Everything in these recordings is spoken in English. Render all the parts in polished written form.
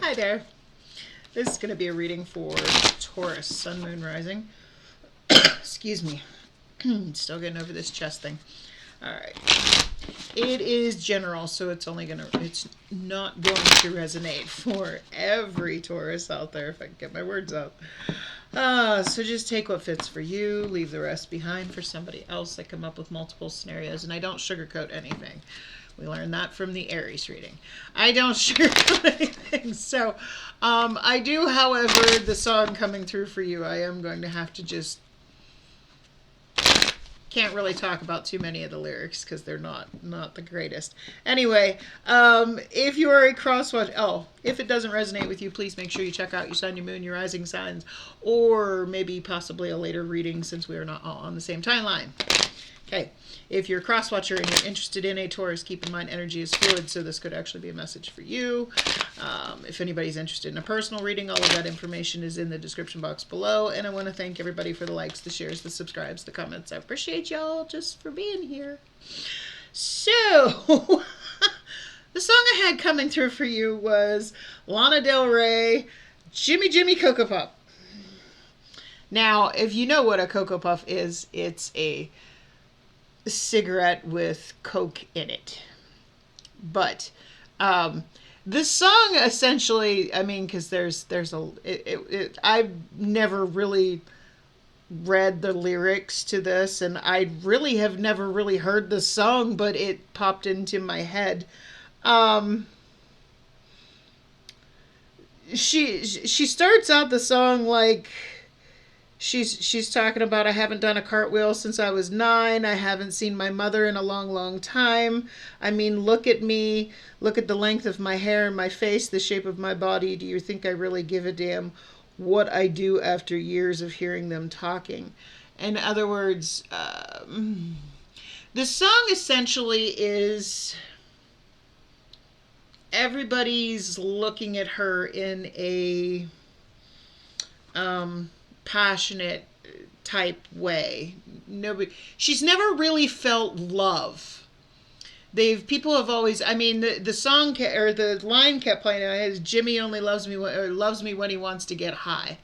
Hi there. This is going to be a reading for Taurus, Sun, Moon, Rising. Excuse me. Still getting over this chest thing. All right. It is general, so it's not going to resonate for every Taurus out there, if I can get my words out. So just take what fits for you, leave the rest behind for somebody else. I come up with multiple scenarios, and I don't sugarcoat anything. We learned that from the Aries reading. I don't sugarcoat anything. So I do, however, the song coming through for you, I am going to have to just... Can't really talk about too many of the lyrics because they're not the greatest. Anyway, if you are a crosswatch... Oh, if it doesn't resonate with you, please make sure you check out your sun, your moon, your rising signs, or maybe possibly a later reading since we are not all on the same timeline. Okay, if you're a crosswatcher and you're interested in a Taurus, keep in mind energy is fluid, so this could actually be a message for you. If anybody's interested in a personal reading, all of that information is in the description box below. And I want to thank everybody for the likes, the shares, the subscribes, the comments. I appreciate y'all just for being here. So, the song I had coming through for you was Lana Del Rey, Jimmy Jimmy Cocoa Puff. Now, if you know what a Cocoa Puff is, it's a cigarette with Coke in it. But this song essentially, I mean, because I've never really read the lyrics to this, and I really have never really heard the song, but it popped into my head. She starts out the song like she's talking about, I haven't done a cartwheel since I was 9. I haven't seen my mother in a long, long time. I mean, look at me. Look at the length of my hair and my face, the shape of my body. Do you think I really give a damn what I do after years of hearing them talking? In other words, the song essentially is everybody's looking at her in a passionate type way. She's never really felt love. People have always, I mean, the song or the line kept playing in my head is Jimmy only loves me when he wants to get high.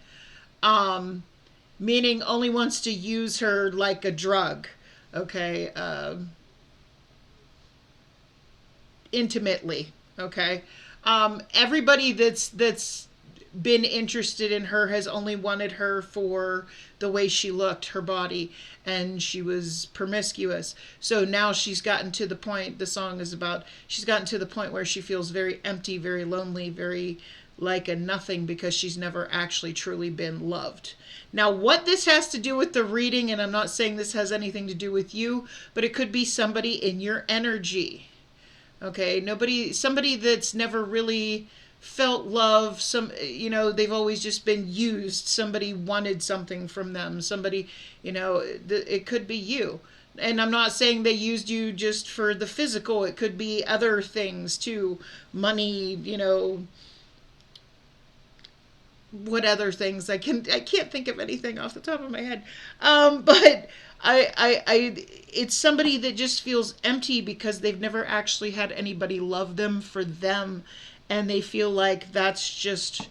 Meaning only wants to use her like a drug. Okay. Intimately. Okay. Everybody that's been interested in her has only wanted her for the way she looked, her body, and she was promiscuous. So now she's gotten to the point, the song is about, she's gotten to the point where she feels very empty, very lonely, very like a nothing because she's never actually truly been loved. Now, what this has to do with the reading, and I'm not saying this has anything to do with you, but it could be somebody in your energy. Okay, somebody that's never really felt love, they've always just been used. Somebody wanted something from them. Somebody, it could be you. And I'm not saying they used you just for the physical. It could be other things too. Money, what other things? I can't think of anything off the top of my head. But it's somebody that just feels empty because they've never actually had anybody love them for them. And they feel like that's just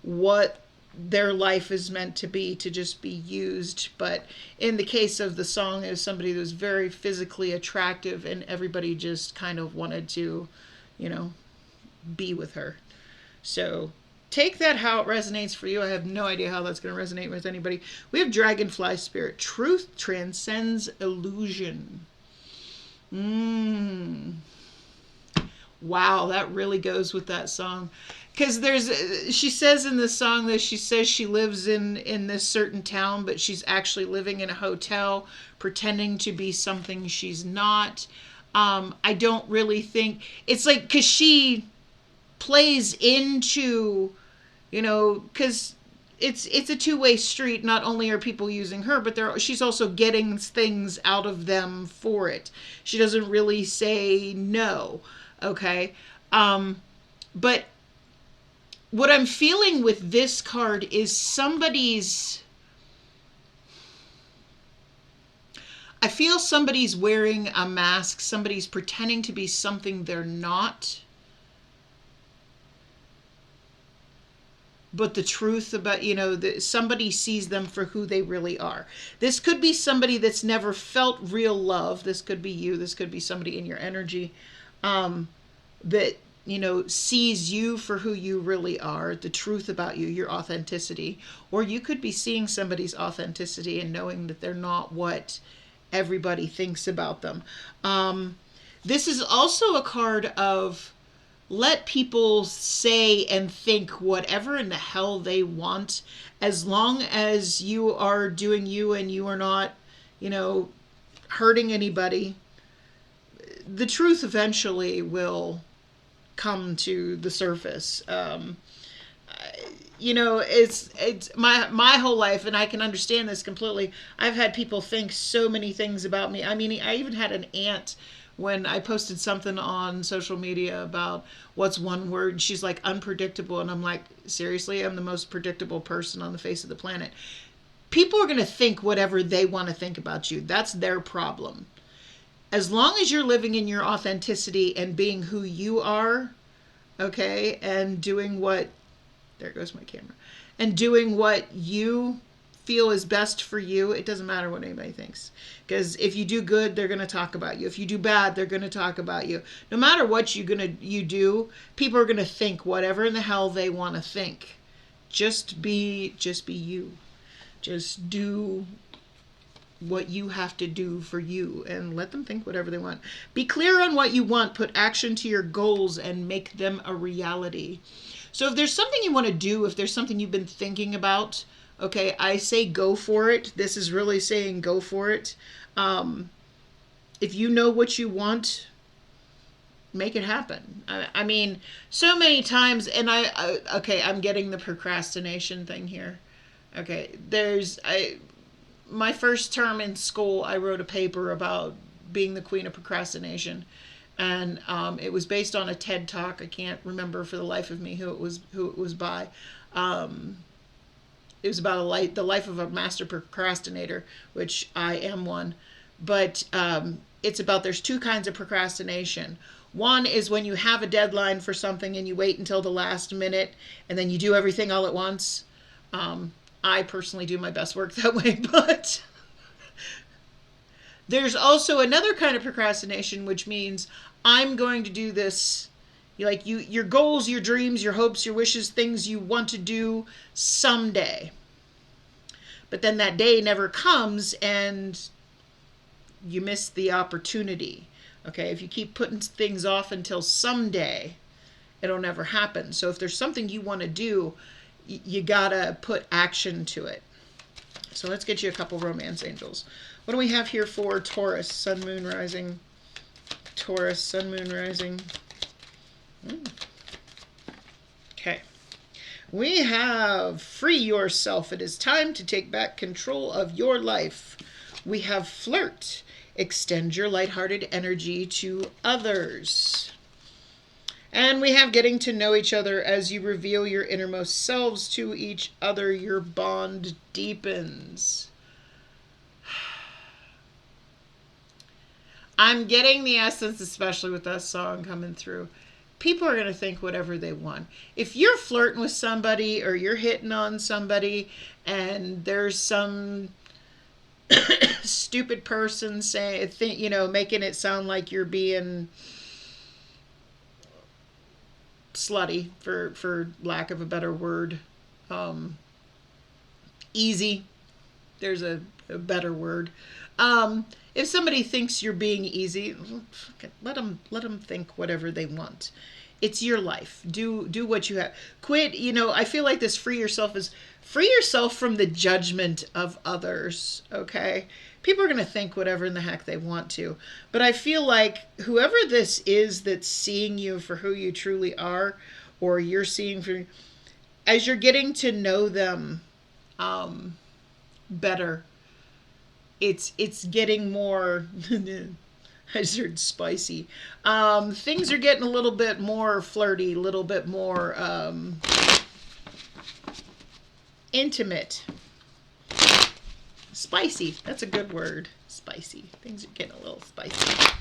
what their life is meant to be just be used. But in the case of the song, it was somebody that was very physically attractive and everybody just kind of wanted to, be with her. So take that how it resonates for you. I have no idea how that's going to resonate with anybody. We have Dragonfly Spirit. Truth transcends illusion. Wow, that really goes with that song. Because she says in the song that she says she lives in this certain town, but she's actually living in a hotel, pretending to be something she's not. I don't really think, it's like, because she plays into, because it's a two-way street. Not only are people using her, but she's also getting things out of them for it. She doesn't really say no. Okay. But what I'm feeling with this card is I feel somebody's wearing a mask. Somebody's pretending to be something they're not. but the truth about, somebody sees them for who they really are. This could be somebody that's never felt real love. This could be you. This could be somebody in your energy that, sees you for who you really are, the truth about you, your authenticity. Or you could be seeing somebody's authenticity and knowing that they're not what everybody thinks about them. This is also a card of let people say and think whatever in the hell they want, as long as you are doing you and you are not, hurting anybody. The truth eventually will come to the surface. It's my whole life, and I can understand this completely. I've had people think so many things about me. I mean, I even had an aunt when I posted something on social media about what's one word. She's like, unpredictable. And I'm like, seriously, I'm the most predictable person on the face of the planet. People are going to think whatever they want to think about you. That's their problem. As long as you're living in your authenticity and being who you are, okay, and doing what, there goes my camera, and doing what you feel is best for you, it doesn't matter what anybody thinks. Because if you do good, they're going to talk about you. If you do bad, they're going to talk about you. No matter what you do, people are going to think whatever in the hell they want to think. Just be you. Just do what you have to do for you and let them think whatever they want. Be clear on what you want, put action to your goals, and make them a reality. So if there's something you want to do, if there's something you've been thinking about, okay, I say go for it. This is really saying go for it. If you know what you want, make it happen. I mean, so many times, and I'm getting the procrastination thing here. Okay, my first term in school, I wrote a paper about being the queen of procrastination. And it was based on a TED Talk. I can't remember for the life of me who it was by. It was about the life of a master procrastinator, which I am one. But it's about, there's two kinds of procrastination. One is when you have a deadline for something and you wait until the last minute and then you do everything all at once. I personally do my best work that way, but there's also another kind of procrastination, which means I'm going to do this, like your goals, your dreams, your hopes, your wishes, things you want to do someday. But then that day never comes and you miss the opportunity. Okay, if you keep putting things off until someday, it'll never happen. So if there's something you want to do, you gotta put action to it. So let's get you a couple romance angels. What do we have here for Taurus, sun, moon, rising? Taurus, sun, moon, rising. Okay. We have free yourself. It is time to take back control of your life. We have flirt. Extend your lighthearted energy to others. And we have getting to know each other. As you reveal your innermost selves to each other, your bond deepens. I'm getting the essence, especially with that song coming through. People are going to think whatever they want. If you're flirting with somebody or you're hitting on somebody and there's some stupid person making it sound like you're being slutty, for lack of a better word, easy, there's a better word. If somebody thinks you're being easy, let them think whatever they want. It's your life. Do what you have. Quit. I feel like this free yourself is free yourself from the judgment of others. Okay. People are going to think whatever in the heck they want to. But I feel like whoever this is that's seeing you for who you truly are, or you're seeing for, as you're getting to know them better, it's getting more, I heard spicy. Things are getting a little bit more flirty, a little bit more intimate. Spicy. That's a good word. Spicy. Things are getting a little spicy.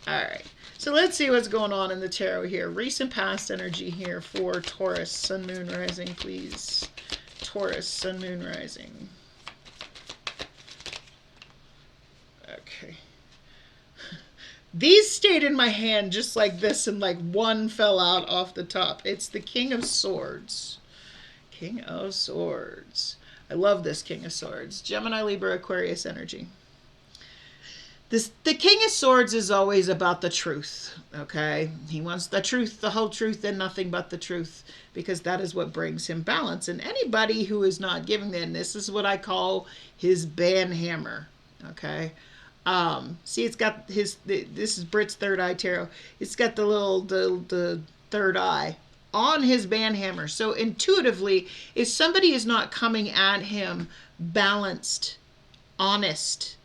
All right. So let's see what's going on in the tarot here. Recent past energy here for Taurus, Sun, Moon, Rising, please. Taurus, Sun, Moon, Rising. Okay. These stayed in my hand just like this, and like one fell out off the top. It's the King of Swords. King of Swords. I love this King of Swords. Gemini, Libra, Aquarius energy. The King of Swords is always about the truth, okay? He wants the truth, the whole truth, and nothing but the truth, because that is what brings him balance. And anybody who is not giving them, this is what I call his banhammer, okay? See, it's got this is Brit's third eye tarot. It's got the third eye on his banhammer. So intuitively, if somebody is not coming at him balanced, honest,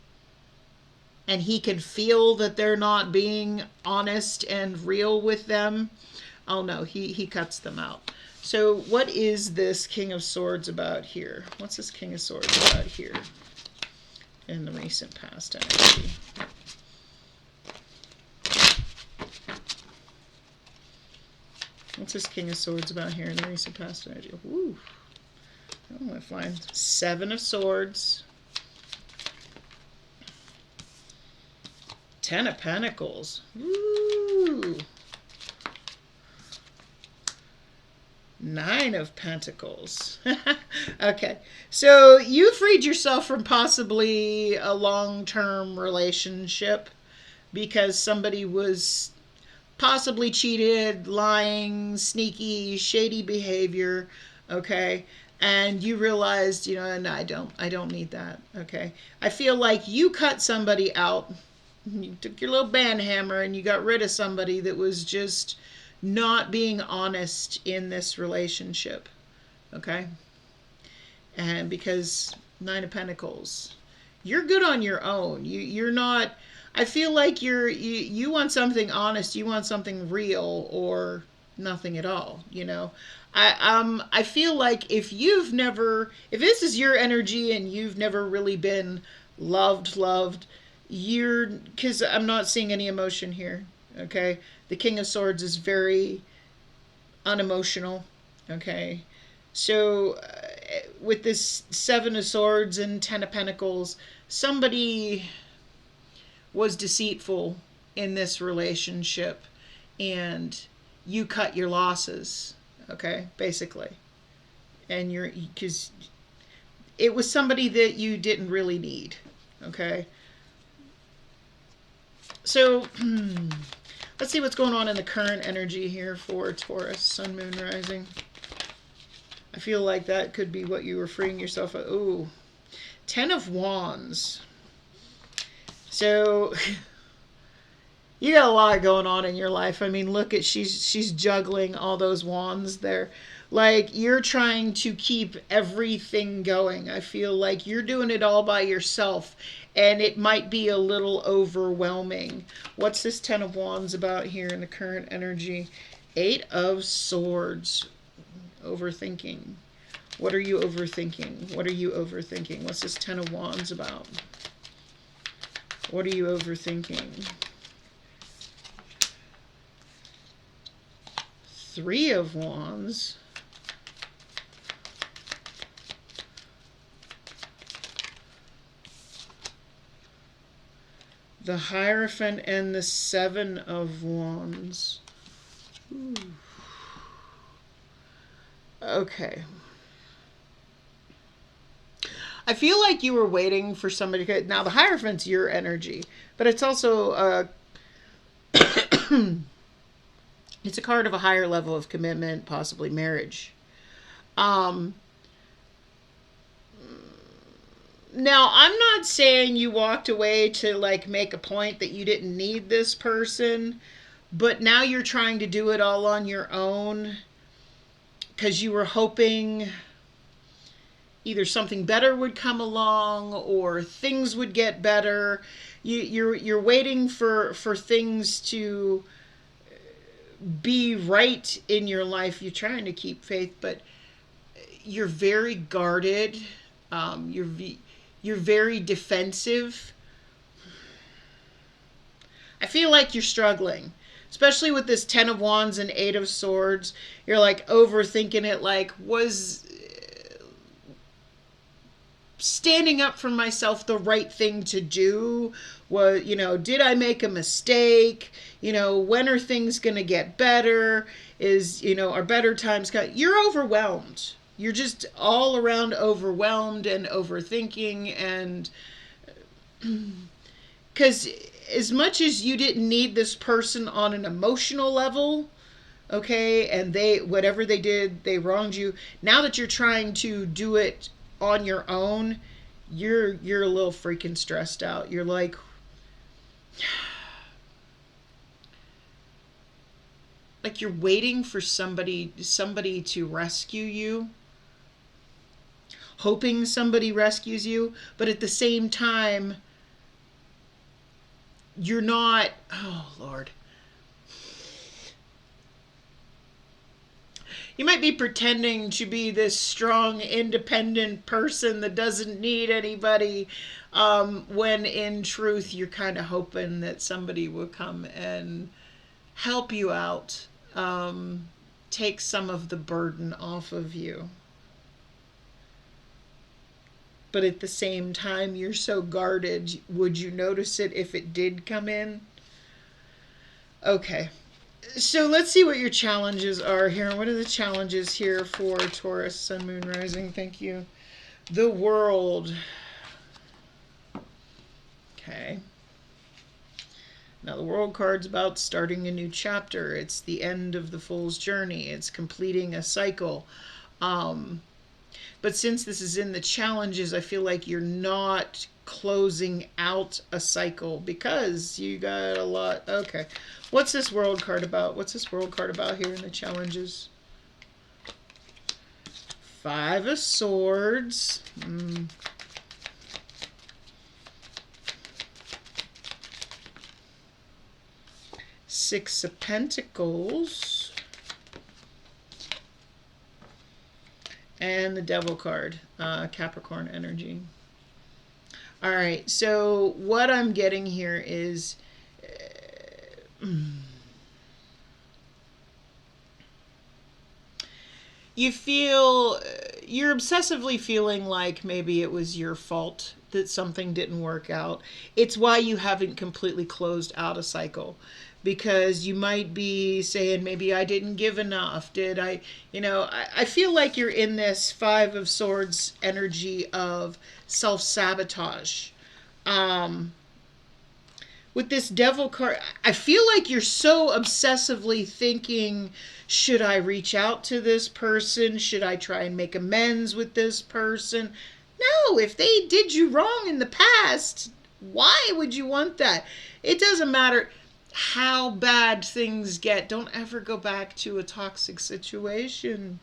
and he can feel that they're not being honest and real with them, oh no, he cuts them out. So what is this King of Swords about here? What's this King of Swords about here in the recent past energy? What's this King of Swords about here in the recent past energy? Ooh. Oh, I find Seven of Swords. Ten of Pentacles. Ooh. Nine of Pentacles. Okay. So you freed yourself from possibly a long-term relationship because somebody was possibly cheated, lying, sneaky, shady behavior. Okay. And you realized, you know, no, I don't need that. Okay. I feel like you cut somebody out. You took your little band hammer and you got rid of somebody that was just not being honest in this relationship. Okay? And because Nine of Pentacles, you're good on your own. You're not, I feel like you want something honest, you want something real, or nothing at all, you know. I feel like if this is your energy and you've never really been loved, because I'm not seeing any emotion here, okay? The King of Swords is very unemotional, okay? So with this Seven of Swords and Ten of Pentacles, somebody was deceitful in this relationship and you cut your losses, okay, basically. And because it was somebody that you didn't really need, okay? So let's see what's going on in the current energy here for Taurus, Sun, Moon, Rising. I feel like that could be what you were freeing yourself of. Ooh, Ten of Wands. So you got a lot going on in your life. I mean, look at, she's juggling all those wands there. Like, you're trying to keep everything going. I feel like you're doing it all by yourself, and it might be a little overwhelming. What's this Ten of Wands about here in the current energy? Eight of Swords. Overthinking. What are you overthinking? What are you overthinking? What's this Ten of Wands about? What are you overthinking? Three of Wands. The Hierophant and the Seven of Wands. Ooh. Okay. I feel like you were waiting for somebody to... Now, the Hierophant's your energy, but it's also... it's a card of a higher level of commitment, possibly marriage. Now, I'm not saying you walked away to, like, make a point that you didn't need this person, but now you're trying to do it all on your own because you were hoping either something better would come along or things would get better. You're waiting for things to be right in your life. You're trying to keep faith, but you're very guarded. You're very defensive. I feel like you're struggling, especially with this 10 of Wands and 8 of Swords. You're like overthinking it, like, was standing up for myself the right thing to do? Was, did I make a mistake? When are things going to get better? Are better times coming? You're overwhelmed. You're just all around overwhelmed and overthinking. And because as much as you didn't need this person on an emotional level, okay, and whatever they did, they wronged you. Now that you're trying to do it on your own, you're a little freaking stressed out. You're like, you're waiting for somebody to rescue you, hoping somebody rescues you, but at the same time, you're not. Oh Lord. You might be pretending to be this strong, independent person that doesn't need anybody, when in truth you're kind of hoping that somebody will come and help you out, take some of the burden off of you. But at the same time, you're so guarded. Would you notice it if it did come in? Okay. So let's see what your challenges are here. What are the challenges here for Taurus, Sun, Moon, Rising? Thank you. The World. Okay. Now the World card's about starting a new chapter. It's the end of the Fool's journey. It's completing a cycle. But since this is in the challenges, I feel like you're not closing out a cycle because you got a lot. Okay. What's this World card about? What's this World card about here in the challenges? 5 of Swords. Six of Pentacles. And the Devil card, Capricorn energy. All right, so what I'm getting here is you're obsessively feeling like maybe it was your fault that something didn't work out. It's why you haven't completely closed out a cycle. Because you might be saying, maybe I didn't give enough. I feel like you're in this 5 of Swords energy of self-sabotage. With this Devil card, I feel like you're so obsessively thinking, should I reach out to this person? Should I try and make amends with this person? No, if they did you wrong in the past, why would you want that? It doesn't matter how bad things get. Don't ever go back to a toxic situation.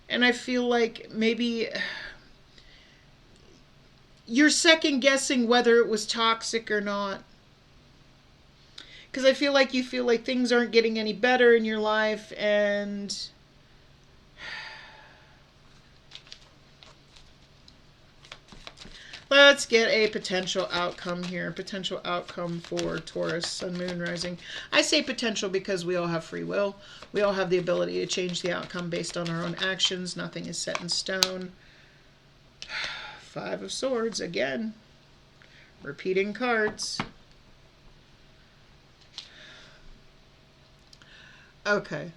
And I feel like maybe you're second guessing whether it was toxic or not. Because I feel like you feel like things aren't getting any better in your life, and let's get a potential outcome here. Potential outcome for Taurus, Sun, Moon, Rising. I say potential because we all have free will. We all have the ability to change the outcome based on our own actions. Nothing is set in stone. 5 of Swords, again. Repeating cards. Okay.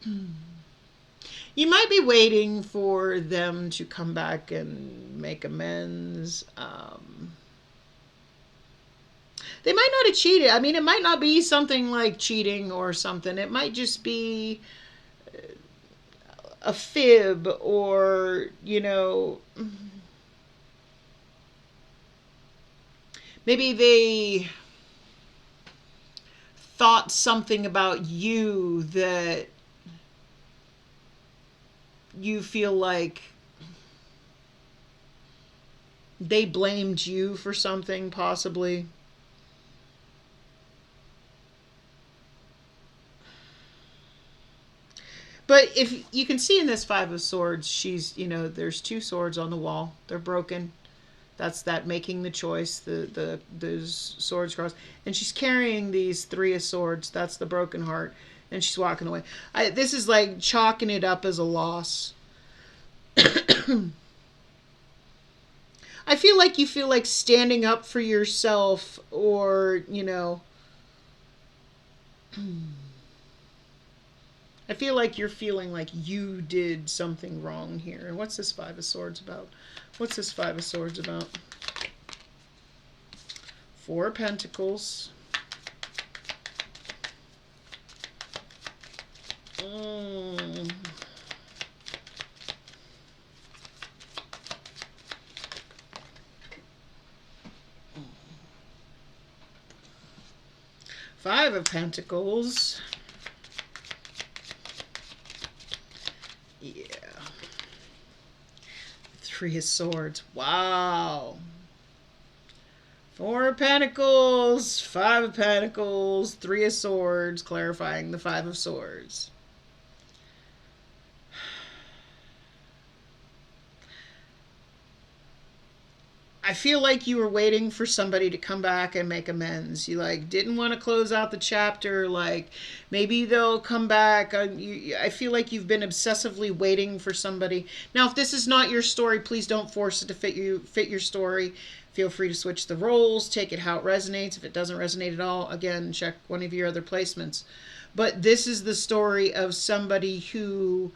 You might be waiting for them to come back and make amends. They might not have cheated. I mean, it might not be something like cheating or something. It might just be a fib, or, maybe they thought something about you that you feel like they blamed you for something, possibly. But if you can see in this 5 of Swords, she's, there's 2 swords on the wall. They're broken. That's that making the choice, those swords crossed. And she's carrying these three of swords. That's the broken heart. And she's walking away. This is like chalking it up as a loss. I feel like you feel like standing up for yourself, or, you know, I feel like you're feeling like you did something wrong here. And what's this Five of Swords about? What's this Five of Swords about? Four of Pentacles. Five of Pentacles. Yeah. Three of Swords. Wow. Four of Pentacles, Five of Pentacles, Three of Swords, clarifying the Five of Swords. I feel like you were waiting for somebody to come back and make amends. You like didn't want to close out the chapter. Like maybe they'll come back. I feel like you've been obsessively waiting for somebody. Now, if this is not your story, please don't force it to fit your story. Feel free to switch the roles, take it how it resonates. If it doesn't resonate at all, again, check one of your other placements. But this is the story of somebody who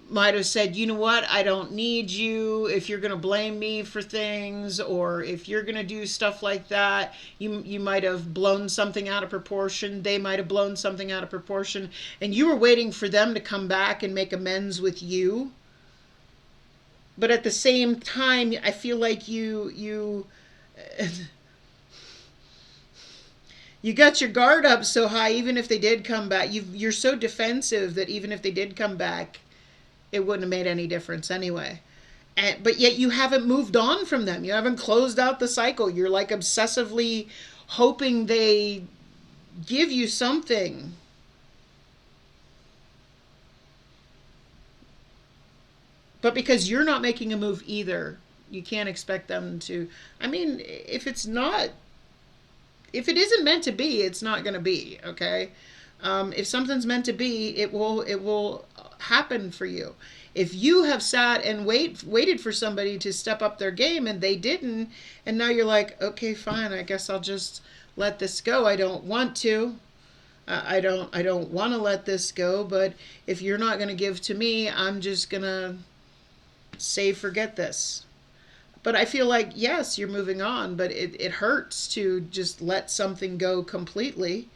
might have said, you know what, I don't need you. If you're going to blame me for things, or if you're going to do stuff like that, you might have blown something out of proportion. They might have blown something out of proportion. And you were waiting for them to come back and make amends with you. But at the same time, I feel like you got your guard up so high, even if they did come back. You're so defensive that even if they did come back, it wouldn't have made any difference anyway. But yet you haven't moved on from them. You haven't closed out the cycle. You're like obsessively hoping they give you something. But because you're not making a move either, you can't expect them to. I mean, if it isn't meant to be, it's not going to be, okay? If something's meant to be, it will happen for you. If you have sat and waited for somebody to step up their game and they didn't, and now you're like, okay, fine, I guess I'll just let this go. I don't want to. I don't want to let this go, but if you're not going to give to me, I'm just going to say forget this. But I feel like, yes, you're moving on, but it hurts to just let something go completely.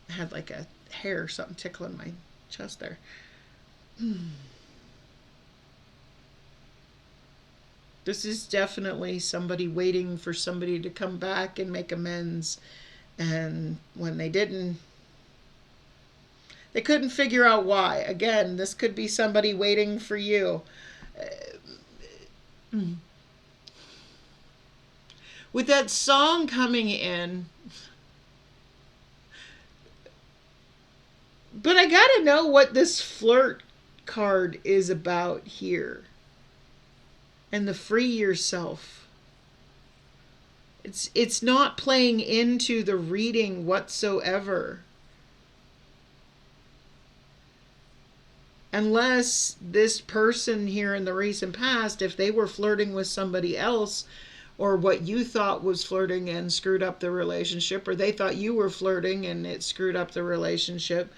I had like a hair or something tickling my chest there. This is definitely somebody waiting for somebody to come back and make amends. And when they didn't, they couldn't figure out why. Again, this could be somebody waiting for you. With that song coming in, but I gotta know what this flirt card is about here. And the free yourself. It's not playing into the reading whatsoever. Unless this person here in the recent past, if they were flirting with somebody else, or what you thought was flirting and screwed up the relationship, or they thought you were flirting and it screwed up the relationship.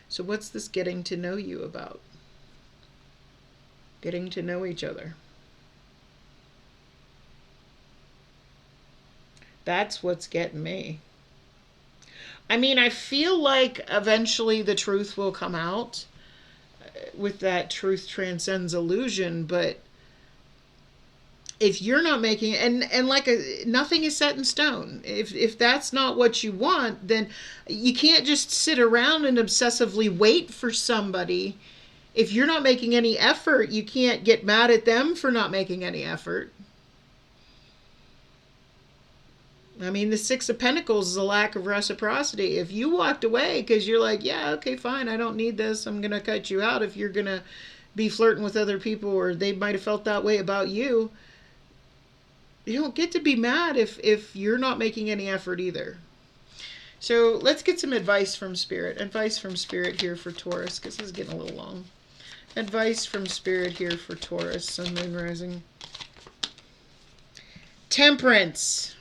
So what's this getting to know you about? Getting to know each other. That's what's getting me. I mean, I feel like eventually the truth will come out. With that, truth transcends illusion, but if you're not making and like nothing is set in stone. If that's not what you want, then you can't just sit around and obsessively wait for somebody. If you're not making any effort, you can't get mad at them for not making any effort. I mean, the Six of Pentacles is a lack of reciprocity. If you walked away because you're like, yeah, okay, fine, I don't need this, I'm going to cut you out if you're going to be flirting with other people, or they might have felt that way about you, you don't get to be mad if you're not making any effort either. So let's get some advice from Spirit. Advice from Spirit here for Taurus, because this is getting a little long. Advice from Spirit here for Taurus, Sun, Moon, Rising. Temperance.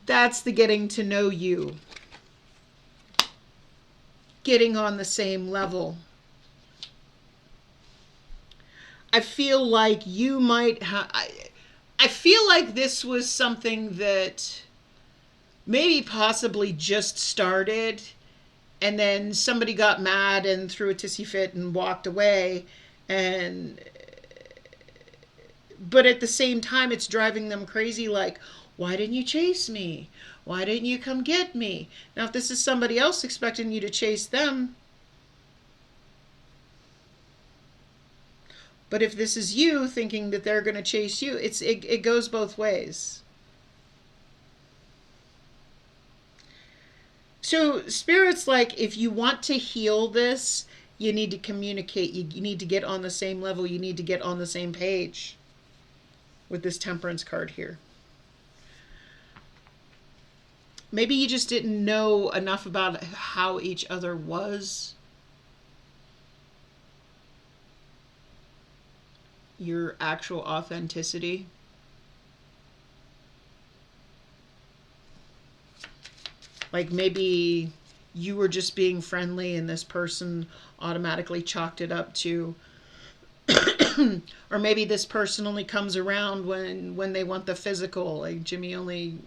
That's the getting to know you. Getting on the same level. I feel like you might have... I feel like this was something that maybe possibly just started, and then somebody got mad and threw a tissy fit and walked away, but at the same time it's driving them crazy, like, why didn't you chase me? Why didn't you come get me? Now if this is somebody else expecting you to chase them, but if this is you thinking that they're going to chase you, it goes both ways. So Spirit's like, if you want to heal this, you need to communicate. You need to get on the same level. You need to get on the same page with this Temperance card here. Maybe you just didn't know enough about how each other was. Your actual authenticity. Like maybe you were just being friendly and this person automatically chalked it up to, or maybe this person only comes around when they want the physical. Like Jimmy only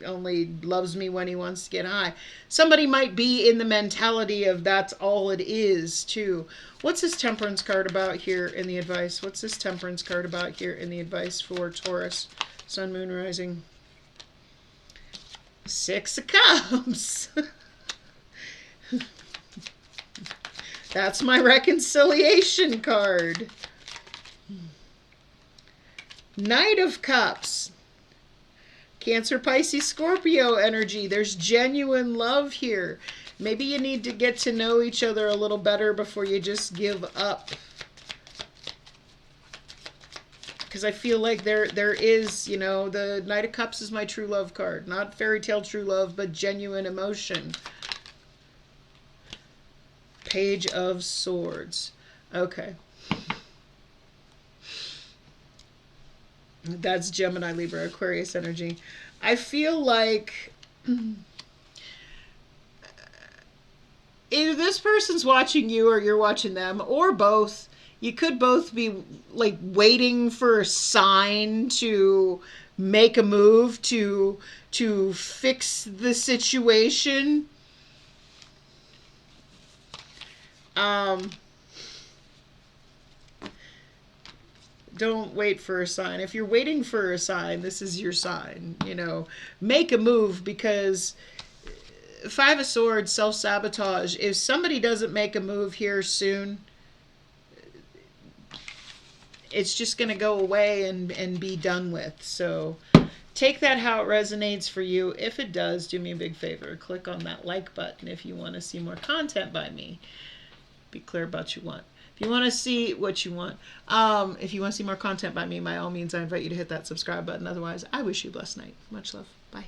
loves me when he wants to get high. Somebody might be in the mentality of that's all it is too. What's this Temperance card about here in the advice? What's this Temperance card about here in the advice for Taurus, Sun, Moon, Rising? Six of Cups. That's my reconciliation card. Knight of Cups. Cancer, Pisces, Scorpio energy. There's genuine love here. Maybe you need to get to know each other a little better before you just give up. Because I feel like there is, you know, the Knight of Cups is my true love card. Not fairy tale true love, but genuine emotion. Page of Swords. Okay. That's Gemini, Libra, Aquarius energy. I feel like either this person's watching you or you're watching them, or both. You could both be like waiting for a sign to make a move to fix the situation. Don't wait for a sign. If you're waiting for a sign, this is your sign. You know, make a move, because Five of Swords, self-sabotage. If somebody doesn't make a move here soon, it's just going to go away and be done with. So take that how it resonates for you. If it does, do me a big favor. Click on that like button if you want to see more content by me. Be clear about what you want. If you want to see what you want, if you want to see more content by me, by all means, I invite you to hit that subscribe button. Otherwise, I wish you a blessed night. Much love. Bye.